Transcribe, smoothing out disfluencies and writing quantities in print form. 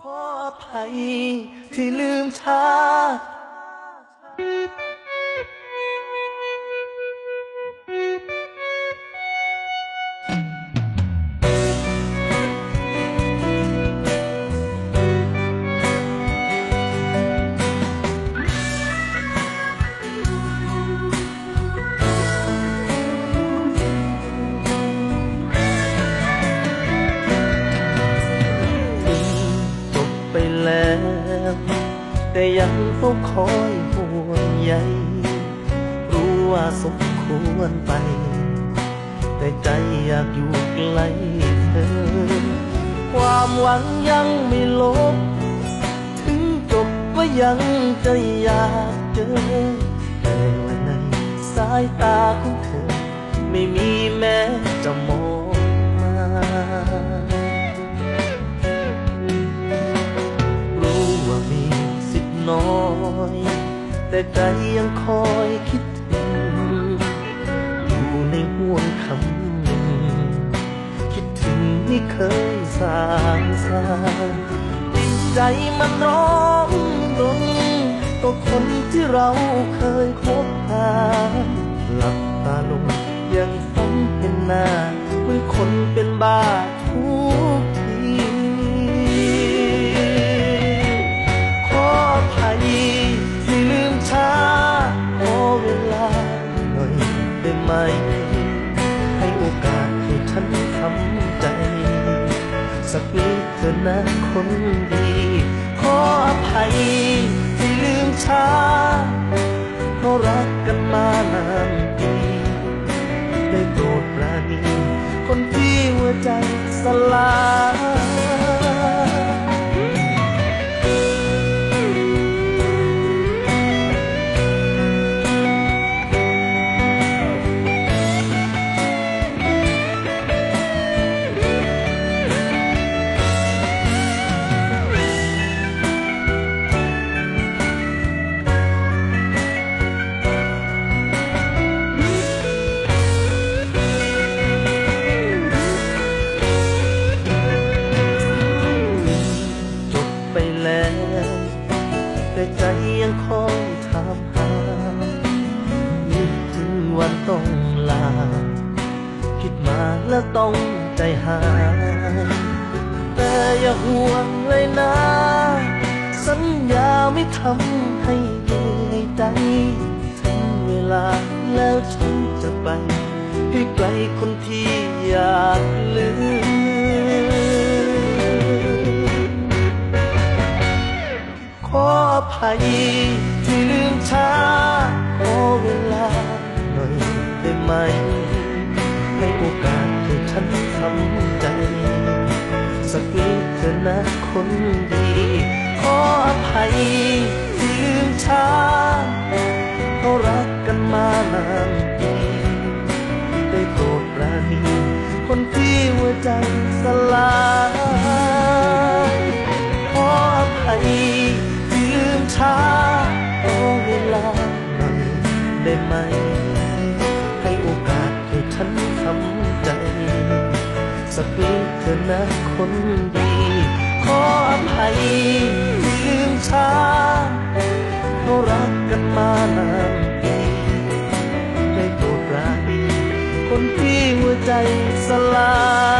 ขออภัยที่ลืมช้าจบไปแล้วแต่ยังเฝ้าคอยห่วงใยรู้ว่าสมควรไปแต่ใจอยากอยู่ใกล้เธอความหวังยังไม่ลบถึงจบก็ยังจะอยากเจอแต่ว่าในสายตาของเธอไม่มีแม้จะมองมารู้ว่ามีสิทธิ์น้อยแต่ใจยังคอยคิดถึงอยู่ในห่วงคำคิดถึงที่เคยสร้างสรรค์จิตใจมันร้องรนก็คนที่เราเคยคบหาหลับตาลงยังฝันเห็นหน้าเหมือนคนเป็นบ้าทุกทีขออภัยที่ลืมช้าขอเวลาหน่อยได้ไหมให้โอกาสให้ฉันทำใจสักนิดเถอะนะคนดีขออภัยที่ลืมช้าเพราะรักกันมานานปีได้โปรดปราณีคนที่หัวใจสลแต่ใจยังคอยถามหานึกถึงวันต้องลาคิดมาแล้วต้องใจหายแต่อย่าห่วงเลยนะสัญญาไม่ทำให้เหนื่อยใจถึงเวลาแล้วฉันจะไปให้ไกลคนที่อยากลืมขออภัยที่ลืมช้าขอเวลาหน่อยได้ไหมให้โอกาสให้ฉันทำใจสักนิดเถอะนะคนดีขออภัยที่ลืมช้าเพราะรักกันมานานปีได้โปรดปราณีคนที่หัวใจสลายขออภัยช้าขอเวลาหน่อยได้ไหมให้โอกาสให้ฉันทำใจสักนิดเถอะนะคนดีขออภัยที่ลืมช้าเพราะรักกันมานานปีได้โปรดปราณีคนที่หัวใจสลาย